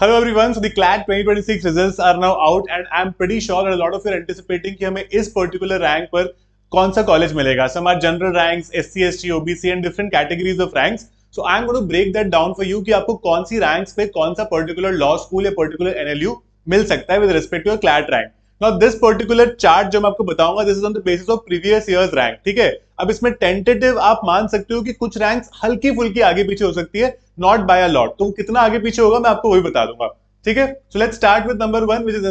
Hello everyone. So the CLAT 2026 results are now out and I'm pretty sure that a lot of you are anticipating कि हमें इस particular rank पर कौन सा college मिलेगा. Some are general ranks, SC, ST, OBC and different categories of ranks. So I'm going to break that down for you कि आपको कौन सी ranks पे कौन सा particular law school या particular NLU मिल सकता है with respect to your CLAT rank. Now this particular chart जो मैं आपको बताऊंगा, this is on the basis of previous year's rank. ठीक है. अब इसमें टेंटेटिव आप मान सकते हो कि कुछ रैंक्स हल्की फुल्की आगे पीछे हो सकती है, नॉट बाय अ लॉट. तो कितना आगे पीछे होगा मैं आपको वही बता दूंगा. ठीक है. So let's start with number 1 which is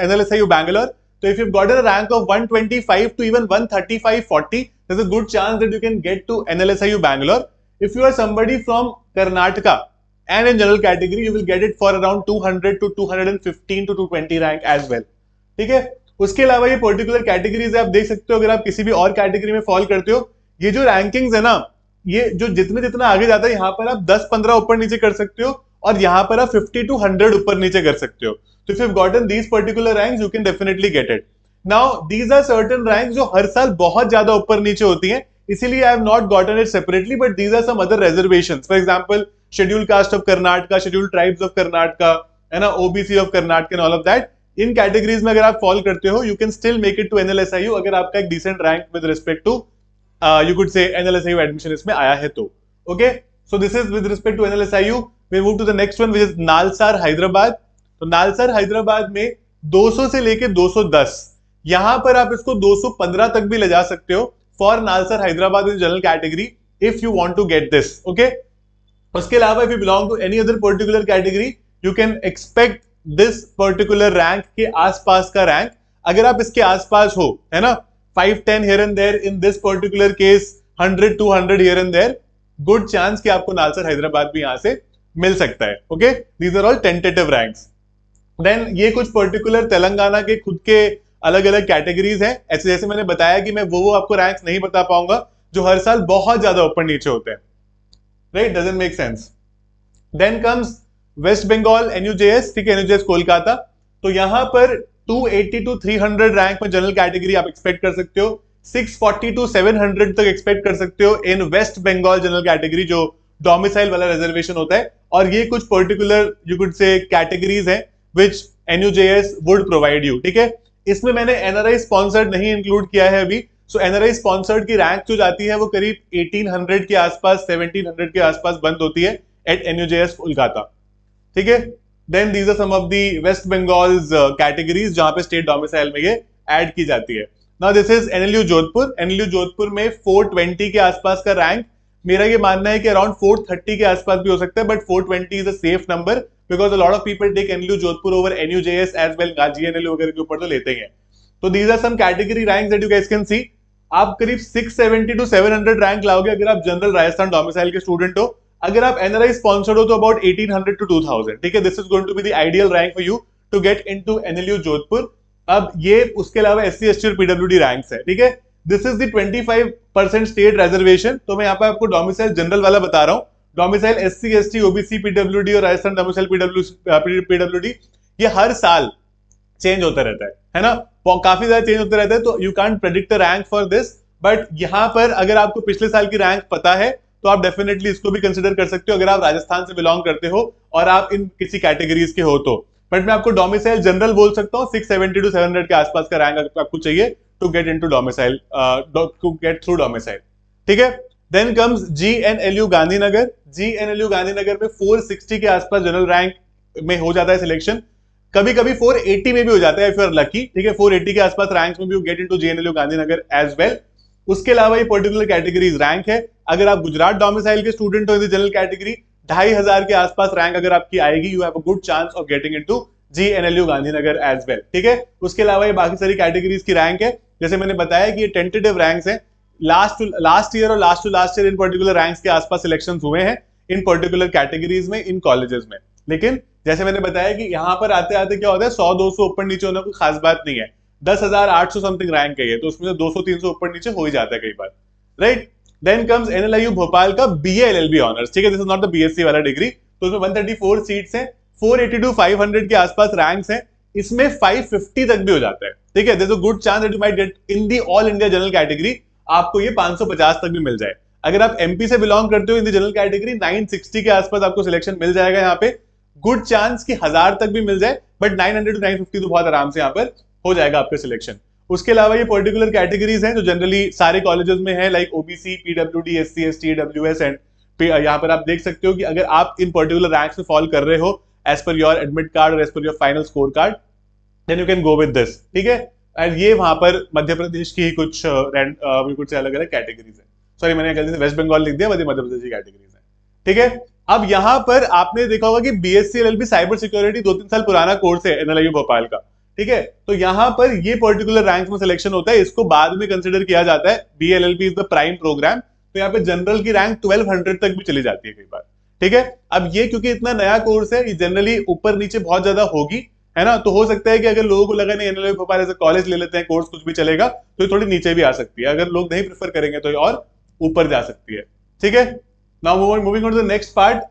NLSIU Bangalore. तो if you got a rank of 125 to even 135 40, there's a good chance that you can get to NLSIU Bangalore. If you are somebody from Karnataka and in general category, you will get it for around 200 to 215 to 220 rank as well. ठीक है. उसके अलावा ये particular categories आप देख सकते हो. अगर आप किसी भी और कैटेगरी में फॉल करते हो, ये जो रैंकिंग्स है ना, ये जो जितने जितना आगे जाता है, यहाँ पर आप 10-15 ऊपर नीचे कर सकते हो और यहाँ पर आप 50 to 100 ऊपर नीचे कर सकते हो. तो if you have gotten these particular ranks, you can definitely get it. Now these are certain ranks जो हर साल बहुत ज्यादा ऊपर नीचे होती हैं, इसीलिए I have not gotten it separately, but these are some other reservations. For example schedule caste of Karnataka, schedule tribes of Karnataka, है ना, OBC of Karnataka and all of that. In categories में अगर आप फॉल करते हो, you can still make it to NLSIU अगर आपका एक decent rank with respect to you could say NLSIU admission इसमें आया है तो. Okay, so this is with respect to NLSIU. We move to the next one which is NALSAR Hyderabad. तो नालसार हैदराबाद में 200 से लेके 210, यहां पर आप इसको 215 तक भी ले जा सकते हो for NALSAR Hyderabad in general category if you want to get this. Okay, उसके अलावा if you belong to any other particular category, you can expect this particular rank के आसपास का रैंक. अगर आप इसके आसपास हो, है ना, 5-10 here and there, in this particular case 100-200 here and there, good chance कि आपको नालसर हैदराबाद भी यहां से मिल सकता है. Okay, these are all tentative ranks. Then ये कुछ पर्टिकुलर तेलंगाना के खुद के अलग अलग कैटेगरीज हैं. ऐसे जैसे मैंने बताया कि मैं वो आपको रैंक्स नहीं बता पाऊंगा जो हर साल बहुत ज्यादा ऊपर नीचे होते हैं. Right, doesn't make sense. Then comes West Bengal NUJS. ठीक है, NUJS कोलकाता. तो यहां पर 280 to 300 रैंक में जनरल कैटेगरी आप एक्सपेक्ट कर सकते हो. 640 to 700 तक एक्सपेक्ट कर सकते हो इन वेस्ट बंगाल जनरल कैटेगरी, जो डोमिसाइल वाला रिजर्वेशन होता है. और ये कुछ पर्टिकुलर यू कुड से कैटेगरीज हैं विच NUJS वुड प्रोवाइड यू. ठीक है, इसमें मैंने NRI स्पॉन्सर्ड नहीं इंक्लूड किया है अभी. सो NRI स्पॉन्सर्ड की रैंक जो जाती है वो करीब 1800 के आसपास, 1700 के आसपास बंद होती है एट NUJS कोलकाता. ठीक है. Then these are some of the West Bengal's categories जहां पे स्टेट डोमिसाइल में ये ऐड की जाती है. Now this is NLU Jodhpur. NLU Jodhpur में 420 के आसपास का रैंक. मेरा ये मानना है कि अराउंड 430 के आसपास भी हो सकता है, but 420 is a safe number because a lot of people take NLU Jodhpur over NUJS as well. GNLU वगैरह के ऊपर तो लेते ही हैं. तो these are some category ranks that you guys can see. आप करीब 670 to 700 रैंक लाओगे अगर आप जनरल राजस्थान डोमिसाइल के स्टूडेंट हो. अगर आप NRI स्पॉन्सर्ड हो तो अबाउट 1800 to 2000. ठीक है, this is going to be the ideal rank for you to get into NLU Jodhpur. अब ये उसके अलावा SC ST और PWD रैंक्स है. ठीक है, this is the 25% state reservation. तो मैं यहाँ पे आपको डोमिसाइल जनरल वाला बता रहा हूँ. Domicile SC ST OBC PWD और राजस्थान डोमिसाइल PWD ये हर साल चेंज होता रहता है ना, काफी ज्यादा चेंज होता रहता है. तो you can't predict the rank for this, but यहाँ पर अगर आपको पिछले साल की रैंक पता है तो आप डेफिनेटली इसको भी कंसिडर कर सकते हो अगर आप राजस्थान से बिलोंग करते हो और आप इन किसी कैटेगरीज के हो तो. बट मैं आपको डोमिसाइल जनरल बोल सकता हूँ. 670 to 700 के आसपास का रैंक आपको चाहिए to get into domicile, to get through domicile. ठीक है. Then comes GNLU Gandhinagar. GNLU Gandhinagar में 460 के आसपास जनरल रैंक में हो जाता है सिलेक्शन. कभी कभी 480 में भी हो जाता है इफ यू आर लकी. ठीक है, 480 के आसपास रैंक्स में भी you get into GNLU Gandhinagar as well. उसके अलावा ये पर्टिकुलर कैटेगरीज रैंक है. अगर आप गुजरात डोमिसाइल के स्टूडेंट हो इन द जनरल कैटेगरी, 2500 के आसपास रैंक अगर आपकी आएगी, you have a good chance of getting into GNLU Gandhinagar as well. ठीक है, उसके अलावा ये बाकी सारी कैटेगरीज की रैंक है. जैसे मैंने बताया कि ये टेंटेटिव रैंक्स हैं. लास्ट ईयर और last to last year in particular ranks के आसपास सिलेक्शंस हुए हैं इन पर्टिकुलर कैटेगरीज में इन कॉलेजेस में. लेकिन जैसे मैंने बताया कि यहाँ पर आते आते क्या होता है, 100-200 ऊपर नीचे होना कोई खास बात नहीं है. 10,800 समथिंग रैंक है, तो उसमें 200-300 ऊपर नीचे हो ही जाता है कई बार. Right. Then comes NLIU Bhopal का BA LLB ऑनर्स. ठीक है, this is not the BSc वाला डिग्री. तो उसमें 134 सीट्स हैं, 480 to 500 के आसपास रैंक्स हैं. इसमें 550 तक भी हो जाता है. ठीक है, there is a good chance that you might get in the all India general category. आपको ये 550 तक भी मिल जाए. अगर आप MP से बिलोंग करते हो इन द जनरल कैटेगरी, 960 के आसपास आपको सिलेक्शन मिल जाएगा यहाँ पे. गुड चांस कि 1000 तक भी मिल जाए, बट 900 to 950 तो बहुत आराम से यहाँ पर हो जाएगा आपका सिलेक्शन। उसके अलावा ये पर्टिकुलर कैटेगरीज हैं जो जनरली सारे कॉलेजेस में है, like OBC, PWD, SC, ST, EWS and यहाँ पर आप देख सकते हो कि अगर आप इन पर्टिकुलर रैंक्स में फॉल कर रहे हो as per your admit card और as per your final score card, then you can go with this, ठीक है। एंड ये वहां पर मध्य प्रदेश की कुछ कुछ अलग अलग कैटेगरीज है, सॉरी मैंने गलती से वेस्ट बंगाल लिख दिया, मध्य प्रदेश की कैटेगरीज है, ठीक है। अब यहाँ पर आपने देखा होगा कि बीएससी एलएलबी साइबर सिक्योरिटी 2-3 साल पुराना कोर्स है एनएलयू भोपाल का, ठीक है। तो यहाँ पर ये पर्टिकुलर रैंक में सिलेक्शन होता है, इसको बाद में कंसिडर किया जाता है। BLLB is the prime program, तो यहाँ पे जनरल की रैंक 1200 तक भी चली जाती है कई बार, ठीक है। अब ये क्योंकि इतना नया कोर्स है, ये जनरली ऊपर नीचे बहुत ज्यादा होगी, है ना, तो हो सकता है कि अगर लोगों को लगा नहीं एनएलयू भोपाल ऐसे कॉलेज ले लेते हैं, कोर्स कुछ भी चलेगा, तो ये थोड़ी नीचे भी आ सकती है। अगर लोग नहीं प्रेफर करेंगे तो ये और ऊपर जा सकती है, ठीक है। Now moving on to the next part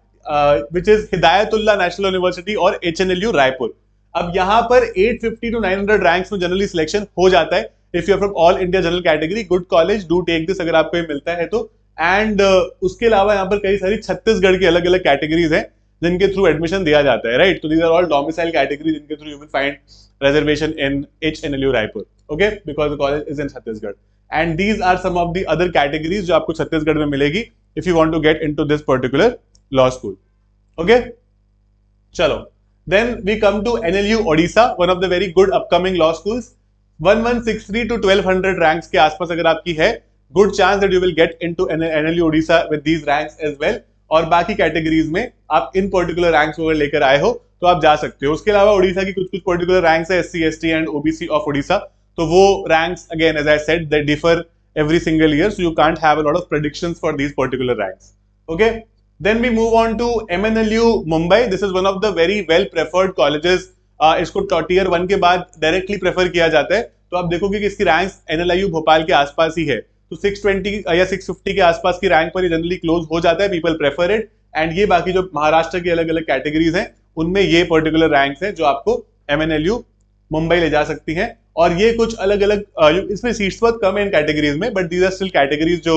which is Hidayatullah National University और एचएनएलयू रायपुर। अब यहाँ पर 850 to 900 रैंक्स में जनरली सिलेक्शन हो जाता है। If you are from all India general category, good college, do take this अगर आपको ये मिलता है तो। एंड उसके अलावा यहाँ पर कई सारी छत्तीसगढ़ की अलग अलग कैटेगरीज हैं जिनके थ्रू एडमिशन दिया जाता है, राइट। तो these are all domicile category जिनके through you will find reservation in HNLU Raipur, okay, because the college is in Chhattisgarh. And these are some of the other categories जो आपको छत्तीसगढ़ में मिलेगी if you want to get into this particular law school, okay. चलो, then we come to NLU Odisha, one of the very good upcoming law schools. 1163 to 1200 ranks के आसपास अगर आपकी है, good chance that you will get into NLU Odisha with these ranks as well. और बाकी categories में आप इन पर्टिकुलर रैंक्स अगर लेकर आए हो तो आप जा सकते हो। उसके अलावा ओडिशा की कुछ कुछ पर्टिकुलर रैंक्स है, SC, ST and OBC of Odisha, तो वो ranks again as I said they differ every single year, so you can't have a lot of predictions for these particular ranks, okay. Then we move on to MNLU Mumbai. This is one of the very well preferred colleges. इसको tier 1 के बाद directly prefer किया जाता है। तो आप देखोगे कि इसकी रैंक्स NLIU भोपाल के आसपास ही है, तो 620 या 650 के आसपास की रैंक पर ये जनरली क्लोज हो जाता है, पीपल प्रेफर इट। एंड ये बाकी जो महाराष्ट्र की अलग अलग कैटेगरीज हैं उनमें ये पर्टिकुलर रैंक्स हैं जो आपको MNLU मुंबई ले जा सकती हैं। और ये कुछ अलग अलग इसमें सीट्स बहुत कम है इन कैटेगरीज में, but these are still categories जो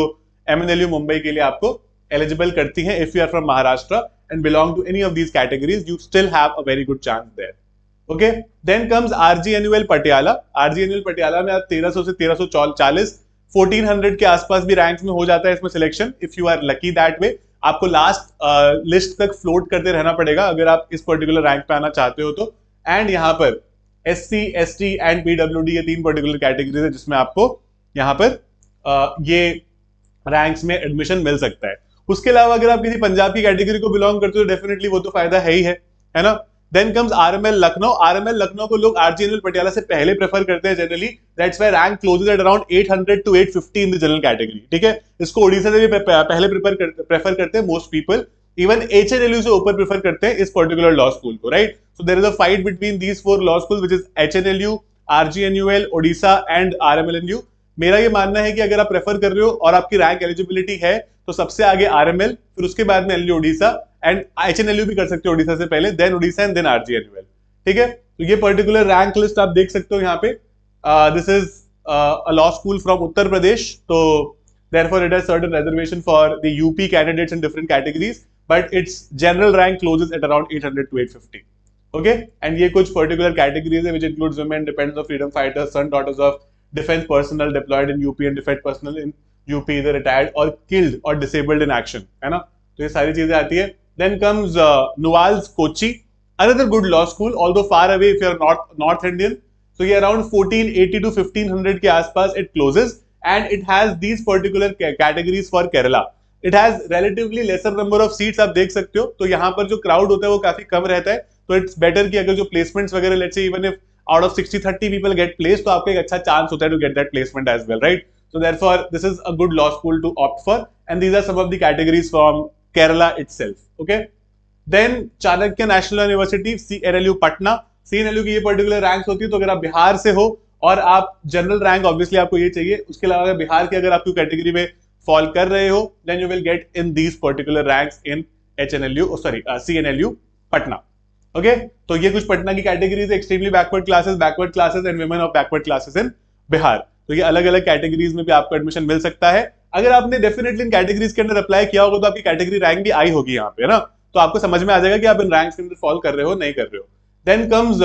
MNLU मुंबई के लिए आपको एलिजिबल करती हैं। If you are from Maharashtra and belong to any of these categories, you still have a very good chance there, okay. Then comes RGNUL Patiala. RGNUL Patiala में आप 1300 से 1340, 1400 के आसपास भी रैंक्स में हो जाता है इसमें selection, if you are lucky that way. आपको लास्ट लिस्ट तक फ्लोट करते रहना पड़ेगा अगर आप इस पर्टिकुलर रैंक पे आना चाहते हो तो। एंड यहाँ पर SC, ST एंड PWD ये 3 पर्टिकुलर कैटेगरीज है जिसमें आपको यहाँ पर ये रैंक्स में एडमिशन मिल सकता है। उसके अलावा अगर आप किसी पंजाब की कैटेगरी को बिलोंग करते हो तो डेफिनेटली वो तो फायदा है ही है ना। Then comes RML Lucknow. RML Lucknow को लोग RGNUL पटियाला से पहले प्रेफर करते हैं generally, that's why rank closes at around 800 to 850 in the general category, ठीक है। इसको ओडिशा से भी पहले प्रेफर करते हैं मोस्ट पीपल। इवन HNLU से ऊपर प्रेफर करते हैं इस पर्टिकुलर लॉ स्कूल को, right. So there is a fight between these 4 law school which is HNLU, RGNUL, Odisha and RMLNU। मेरा ये मानना है कि अगर आप प्रेफर कर रहे हो और आपकी रैंक एलिजिबिलिटी है तो सबसे आगे RML, फिर उसके बाद में NLU ओडिशा, एंड HNLU भी कर सकते हो ओडिशा से पहले, then Odisha and then RGNUL, ठीक है। तो ये पर्टिकुलर रैंक लिस्ट आप देख सकते हो यहाँ पे। This is a law school from Uttar Pradesh, तो therefore it has certain reservation for the UP candidates in different categories, but its general rank closes at around 800 to 850, okay. And ये कुछ particular categories है which includes women, dependents of freedom fighters, son daughters of defense personnel deployed in UP and defense personnel in UP either retired or killed or disabled in action, है ना। तो ये सारी चीजें आती है। Then comes Nuals Kochi, another good law school, although far away if you are North Indian. So ये around 1480 to 1500 के आसपास it closes, and it has these particular categories for Kerala. It has relatively lesser number of seats, आप देख सकते हो। तो यहाँ पर जो क्राउड होता है वो काफी कम रहता है, तो इट्स बेटर कि अगर जो प्लेसमेंट्स वगैरह let's say even if out of 60-30 people get place, तो आपको एक अच्छा चांस होता है to get that placement as well, right. So therefore this is a good law school to opt for, and these are some of the categories from Kerala itself, okay. Then Chanakya National University, CNLU Patna. CNLU की ये particular ranks होती है, तो अगर आप बिहार से हो और आप जनरल रैंक ऑब्वियसली आपको ये चाहिए, उसके अलावा बिहार की अगर आपकी कैटेगरी में फॉल कर रहे हो, then you will get in these particular ranks in CNLU Patna, okay. तो ये कुछ पटना की categories, extremely backward classes and women of backward classes in Bihar. तो ये अलग अलग कैटेगरीज में भी आपको एडमिशन मिल सकता है। अगर आपने डेफिनेटली इन कैटेगरीज के अंदर अप्लाई किया होगा तो आपकी कैटेगरी रैंक भी आई होगी यहाँ पे, है ना। तो आपको समझ में आ जाएगा कि आप इन रैंक्स के अंदर फॉल कर रहे हो नहीं कर रहे हो. Then comes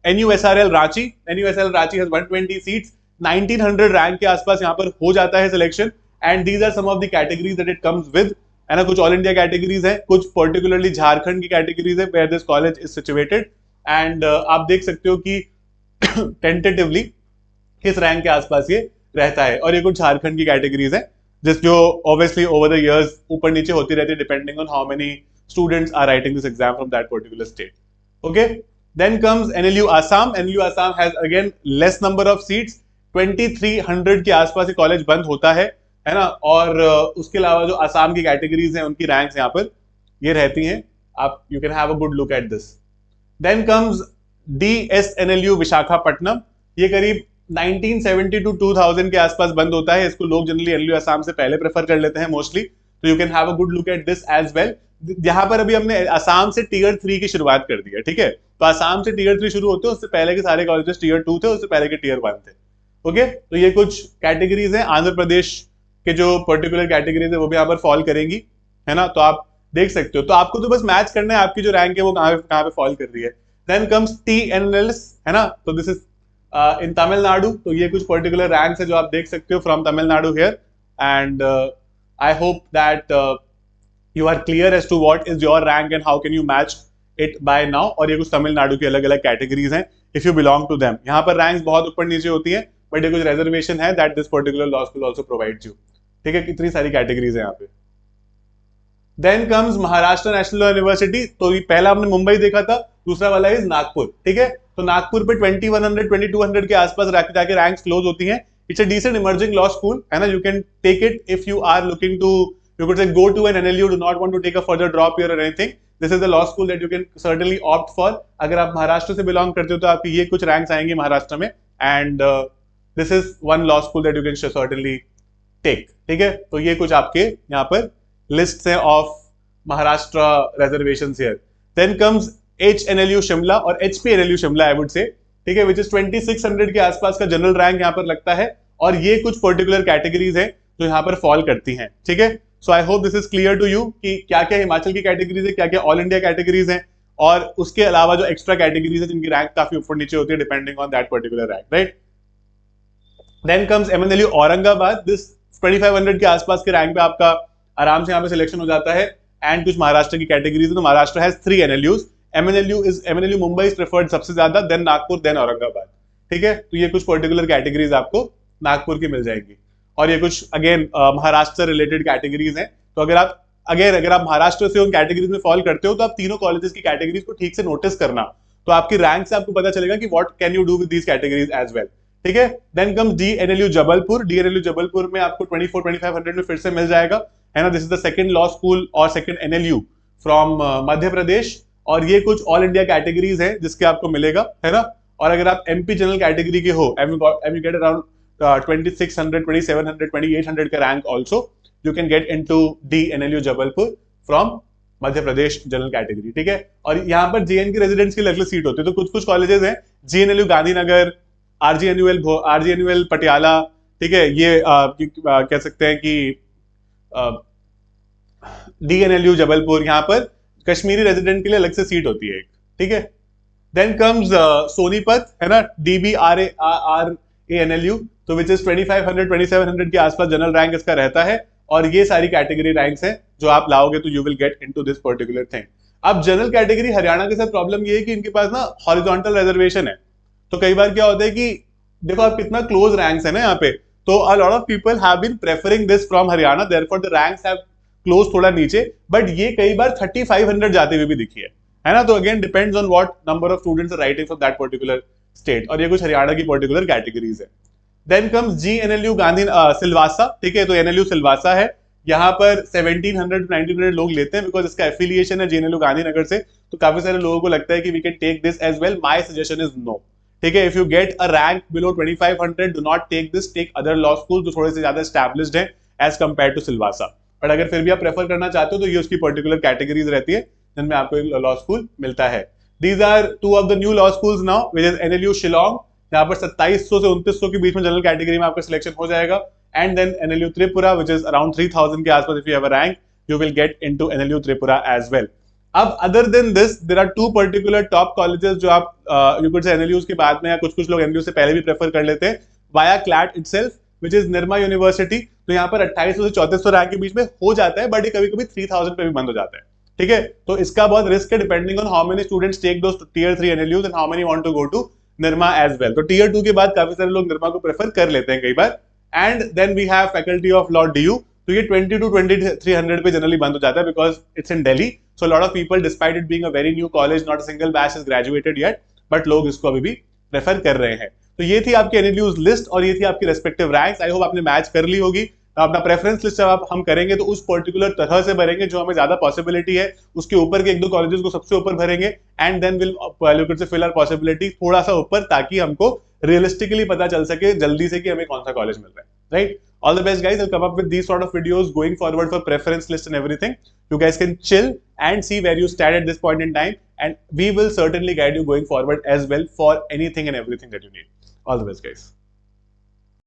NUSRL Ranchi. NUSRL Ranchi has 120 seats. 1900 rank के आसपास यहाँ पर हो जाता है selection. And these are some of the categories that it comes with, है ना. कुछ ऑल इंडिया कैटेगरीज है, कुछ पर्टिकुलरली झारखंड की कैटेगरीज है where this college is situated. And आप देख सकते हो कि टेंटेटिवली किस रैंक के आसपास ये रहता है. और ये कुछ झारखंड की कैटेगरीज है जिस जो ऑब्वियसली ओवर द इयर्स ऊपर नीचे होती रहती है depending on how many students are writing this exam from that particular state. Okay. Then comes NLU Assam. NLU Assam has again less number of seats. 2300 के आसपास ये कॉलेज बंद होता है ना. और उसके अलावा जो आसाम की कैटेगरीज हैं उनकी रैंक्स यहाँ पर ये रहती हैं. आप you can have a good look at this. Then comes DSNLU Visakhapatnam. ये करीब 1970 to 2000 के आसपास बंद होता है. इसको लोग जनरली NLU असम से पहले प्रेफर कर लेते हैं मोस्टली. तो you can have a good look at this as well. यहाँ पर अभी हमने असम से टियर 3 की शुरुआत कर दी है. ठीक है. तो असम से टियर 3 शुरू होते हैं, उससे पहले के सारे कॉलेजेस टियर 2 थे, उससे पहले के टियर 1 थे. ओके. तो ये कुछ कैटेगरीज हैं. आंध्र प्रदेश के जो पर्टिकुलर कैटेगरीज है वो भी यहाँ पर फॉल करेंगी, है ना. तो आप देख सकते हो. तो आपको तो बस मैच करना है आपकी जो रैंक है वो कहाँ पे फॉल कर रही है. देन कम्स TNLS, है ना. तो दिस इज इन तमिलनाडु. तो ये कुछ पर्टिकुलर रैंक्स है जो आप देख सकते हो from Tamil Nadu here. And I hope that you are clear as to what is your rank and how can you match it by now. और ये कुछ तमिलनाडु की अलग अलग कैटेगरीज हैं if you belong to them. यहाँ पर रैंक्स बहुत ऊपर नीचे होती हैं, बट ये कुछ रिजर्वेशन है that this particular law school also provides you. ठीक है. कितनी सारी कैटेगरीज है यहाँ पे. Then comes Maharashtra national university. तो ये पहला हमने मुंबई देखा था, दूसरा वाला इज नागपुर. ठीक है. तो नागपुर पे 2100 2200 के आसपास जाके रैंक्स क्लोज होती हैं. It's a decent emerging law school, है ना. You can take it if you are looking to, you could say go to an NLU, do not want to take a further drop here और anything. This is the law school that you can certainly opt for. अगर आप महाराष्ट्र से belong करते हो तो आपकी ये कुछ रैंक्स आएंगे महाराष्ट्र में. And this is one law school that you can certainly take. ठीक है. तो ये कुछ आपके यहाँ पर लिस्ट है of Maharashtra reservations here. Then comes HNLU Shimla और HPNLU Shimla I would say. ठीक है. विच इज 2600 के आसपास का जनरल रैंक यहाँ पर लगता है. और ये कुछ पर्टिकुलर कैटेगरीज है जो यहाँ पर फॉल करती हैं. ठीक है. So I hope this is clear to you कि क्या क्या हिमाचल की कैटेगरीज है, क्या क्या ऑल इंडिया कैटेगरीज हैं, और उसके अलावा जो एक्स्ट्रा कैटेगरीज है जिनकी रैंक काफी ऊपर नीचे होती है depending on that particular rank. Right. Then comes MNLU Aurangabad. This 2500 के आसपास के रैंक पे आपका आराम से यहाँ पे सिलेक्शन हो जाता है. एंड कुछ महाराष्ट्र की कैटेगरीज है. तो Maharashtra has 3 NLUs. MNLU Mumbai is preferred सबसे ज्यादा, देन नागपुर, देन औरंगाबाद. ठीक है. तो ये कुछ पर्टिकुलर कैटेगरीज आपको नागपुर की मिल जाएंगी. और ये कुछ अगेन महाराष्ट्र रिलेटेड कैटेगरीज हैं. तो अगर आप महाराष्ट्र से उन कैटेगरीज में फॉल करते हो तो आप तीनों कॉलेजेस की कैटेगरीज को ठीक से नोटिस करना. तो आपकी रैंक से आपको पता चलेगा कि what can you do with these categories as well. ठीक है. Then comes DNLU Jabalpur. DNLU Jabalpur में आपको 24-2500 में फिर से मिल जाएगा, है ना. This is the second law school और second NLU from Madhya Pradesh. और ये कुछ ऑल इंडिया कैटेगरीज है जिसके आपको मिलेगा, है ना. और अगर आप MP जनरल कैटेगरी के हो, you get around 2600, 2700, 2800 का rank also, you can get into DNLU Jabalpur from Madhya Pradesh general category. ठीक है. और यहाँ पर JN के रेजिडेंट्स की अलग सीट होती है. तो कुछ कॉलेजेस हैं, GNLU गांधीनगर, RGNUL पटियाला. ठीक है. ये कह सकते हैं कि DNLU जबलपुर, यहाँ पर कश्मीरी रेजिडेंट के लिए अलग से सीट होती है एक. ठीक है. देन कम्स सोनीपत, है ना. DBRANLU. तो विच इज 2500 2700 के आसपास जनरल रैंक इसका रहता है. और ये सारी कैटेगरी रैंक्स हैं जो आप लाओगे तो you will get into this particular thing. अब जनरल कैटेगरी हरियाणा के साथ प्रॉब्लम ये है कि इनके पास ना हॉरिजॉन्टल रिजर्वेशन है. तो कई बार क्या होता है कि देखो आप कितना क्लोज रैंक्स है ना यहाँ पे. तो a lot of people have been preferring this from Haryana, therefore the ranks have closed थोड़ा नीचे. बट ये कई बार 3500 जाते हुए भी दिखी है ना. तो again depends on what number of students are writing from that particular state. और ये कुछ हरियाणा की पर्टिकुलर कैटेगरीज है. Then comes GNLU Silvassa. ठीक है. तो NLU सिलवासा है. यहाँ पर 1700 to 1900 लोग लेते हैं बिकॉज इसका एफिलिएशन है GNLU गांधीनगर से. तो काफी सारे लोगों को लगता है कि we can take this as well. My suggestion is no. ठीक है. If you get a rank below 2500, do not take this, take other law school जो थोड़े से ज्यादा एस्टैब्लिश्ड है as compare to Silvassa. But अगर फिर भी आप प्रेफर करना चाहते हो तो ये उसकी पर्टिकुलर कैटेगरीज रहती है जिनमें आपको एक लॉ स्कूल मिलता है. These are 2 of the new law schools now, which is NLU Shillong. यहाँ पर 2700 से 2900 के बीच में जनरल कैटेगरी में आपका सिलेक्शन हो जाएगा. And then NLU Tripura, which is around 3000 के आसपास. If you have a rank, you will get into NLU Tripura as well. अब other than this there are two particular top colleges जो आप you could से NLUs के बाद में या कुछ लोग एनएलयू से पहले भी प्रेफर कर लेते हैं via CLAT itself which is Nirma university. तो यहाँ पर 2800 से 3400 रैंक के बीच में हो जाता है, बट ये कभी कभी 3000 पे भी बंद हो जाता है। ठीक है, तो इसका बहुत रिस्क है depending on how many students take those tier 3 NLUs and how many want to go to Nirma as well. तो टियर 2 के बाद काफी सारे लोग निर्मा को प्रेफर कर लेते हैं कई बार। And then we have faculty of law DU, तो ये 20 to 2300 पे जनरली बंद हो जाता है because it's in Delhi. So lot of people despite it being a very new college, not a single batch is graduated yet, but लोग इसको अभी भी प्रेफर कर रहे हैं। तो ये थी आपकी एनएलयूज लिस्ट और ये थी आपकी रेस्पेक्टिव रैंक्स। आई होप आपने मैच कर ली होगी। अपना प्रेफरेंस लिस्ट जब हम करेंगे तो उस पर्टिकुलर तरह से भरेंगे जो हमें ज्यादा पॉसिबिलिटी है, उसके ऊपर के एक दो कॉलेजेस को सबसे ऊपर भरेंगे and then will fill our possibility थोड़ा सा ऊपर, ताकि हमको रियलिस्टिकली पता चल सके जल्दी से कि हमें कौन सा कॉलेज मिल रहा है। Right, all the best guys. I'll come up with these sort of videos going forward for preference list and everything. You guys can chill and see where you stand at this point in time, and we will certainly guide you going forward as well for anything and everything that you need. All the best guys.